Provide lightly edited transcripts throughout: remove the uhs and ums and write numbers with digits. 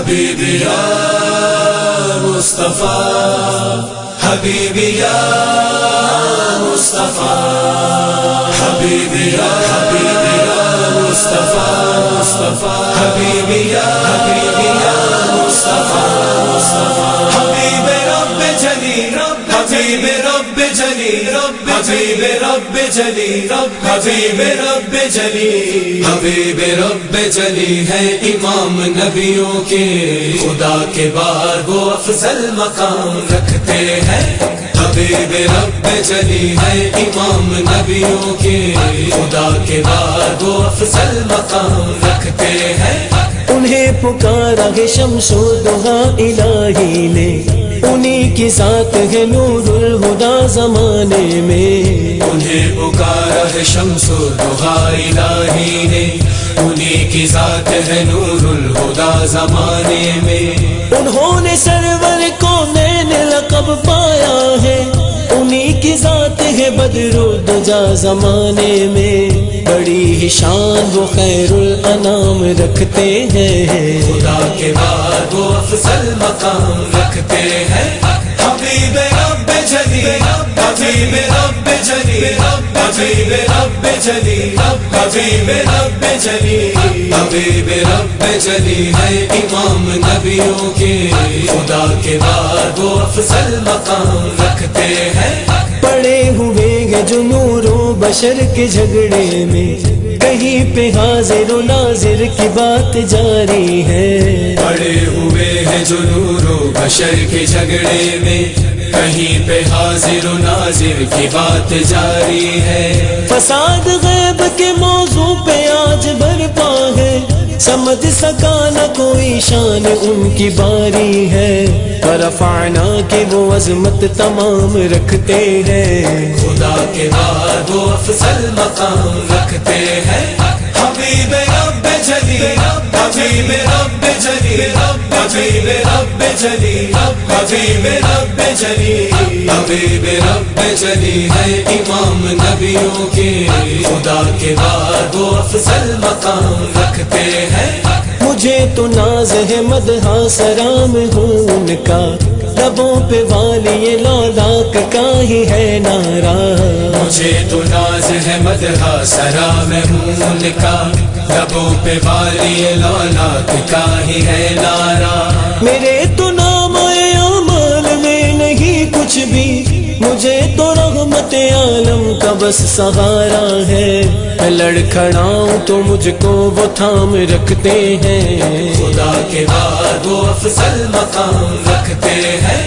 حبیبی یا مصطفیٰ، حبیبی یا مصطفیٰ، حبیبی یا مصطفیٰ، حبیبی یا مصطفیٰ، حبیب رب جلی، حبیب رب جلی، حبیب رب جلی، حبیب رب جلی، حبیب رب جلی ہے امام نبیوں کے، خدا کے بعد وہ افضل مقام رکھتے ہیں۔ حبیب رب جلی ہے امام نبیوں کے، خدا کے بعد وہ افضل مقام رکھتے ہیں۔ انہیں پکارا ہے شمس و ضحیٰ الہی نے، انہی کی ذات ہے نور الہدیٰ زمانے میں۔ انہیں پکارا ہے شمس و ضحیٰ الہی نے، انہی کی ذات ہے نور الہدیٰ زمانے میں۔ انہوں نے سرور کونین لقب پایا ہے، انہی کی ذات ہے بدر الدجا زمانے میں۔ بڑی ہی شان وہ خیر الانام رکھتے ہیں، خدا کے بعد وہ افضل مقام رکھتے ہیں۔ حبیب رب جلی، حبیب رب جلی، حبیب رب جلی، حبیب رب جلی، حبیب رب جلی ہے امام نبیوں کے، خدا کے بعد وہ افضل مقام رکھتے ہیں۔ پڑے ہوئے ہیں جو نور و بشر کے جھگڑے میں، کہیں پہ حاضر و ناظر کی بات جاری ہے۔ پڑے ہوئے ہیں جو نور و بشر کے جھگڑے میں، کہیں پہ حاضر و ناظر کی بات جاری ہے۔ فساد غیب کے موضوع پہ آج برپا ہے، سمجھ سکا نہ کوئی شان ان کی باری ہے۔ ورفعنا کہ وہ عظمت تمام رکھتے ہیں، خدا کے بعد وہ افضل مقام رکھتے ہیں۔ حبیب رب جلی، حبیب رب جلی، حبیب رب جلی، حبیب رب جلی، حبیب رب جلی ہے امام نبیوں کے، خدا کے بعد وہ افضل مقام رکھتے ہیں۔ مجھے تو ناز ہے مدحہ سرام ہوں ان کا، لبوں پہ والی لالاک کا ہی ہے نعرہ۔ مجھے تو ناز ہے مدحہ سرام ہوں ان کا، لبوں پہ والی لالاک کا ہی ہے نعرہ۔ میرے تو نام اعمال میں نہیں کچھ بھی، مجھے تو رحمت عالم کا بس سہارا ہے۔ میں لڑکھڑاؤں تو مجھ کو وہ تھام رکھتے ہیں، خدا کے بعد وہ افضل مقام رکھتے ہیں۔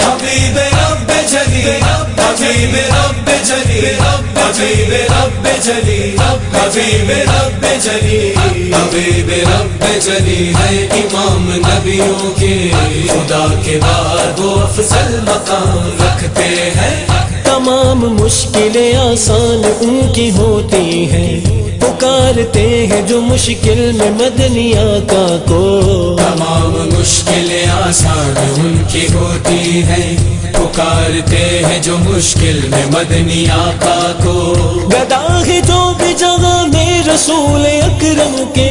حبیب رب جلی، حبیب رب جلی، حبیب رب جلی، حبیب رب جلی، حبیب رب جلی ہے امام نبیوں کے، خدا کے بعد وہ افضل مقام رکھتے ہیں۔ تمام مشکلیں آسان ان کی ہوتی ہیں، پکارتے ہیں جو مشکل میں مدنی آقا کو۔ تمام مشکلیں آسان ان کی ہوتی ہیں، پکارتے ہیں جو مشکل میں مدنی آقا کو۔ گدا ہے جو بھی جگہ میں رسول اکرم کے،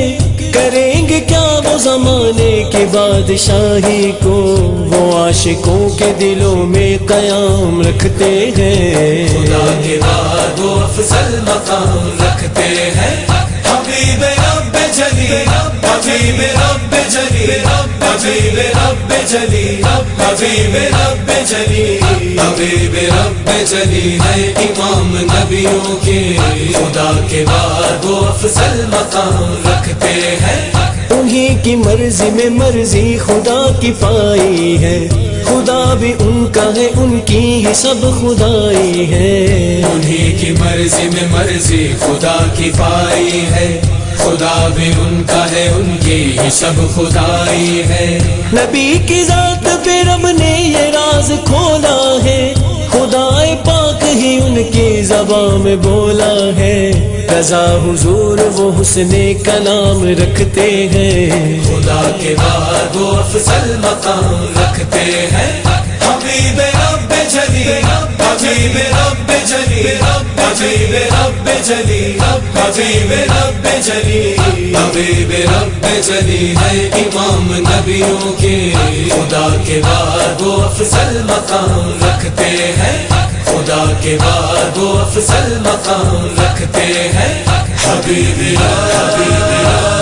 کریں گے کیا وہ زمانے کی بادشاہی کو۔ وہ عاشقوں کے دلوں میں قیام رکھتے ہیں، خدا کے بعد وہ افضل مقام رکھتے ہیں۔ حبیب رب جلی، حبیب رب جلی، حبیب رب جلی، حبیب رب جلی، حبیب رب جلی ہے امام نبیوں کے، خدا کے بعد وہ افضل مقام رکھتے ہیں۔ انہی کی مرضی میں مرضی خدا کی پائی ہے، خدا بھی ان کا ہے ان کی ہی سب خدائی ہے۔ انہی کی مرضی میں مرضی خدا کی پائی ہے، خدا بھی ان کا ہے ان کی ہی سب خدائی ہے۔ نبی کی ذات پہ رب نے یہ راز کھولا ہے، خدا پاک ہی ان کی زبان میں بولا ہے۔ رضا حضور وہ حسن کلام رکھتے ہیں، خدا کے بعد وہ افضل مقام رکھتے ہیں۔ حبیب رب جلی، حبیب رب جلی حبیب رب جلی حبیب رب جلی حبیب رب جلی ہے امام نبیوں کے خدا کے بعد وہ افضل مقام رکھتے ہیں خدا کے بعد وہ افضل مقام رکھتے ہیں حبیب رب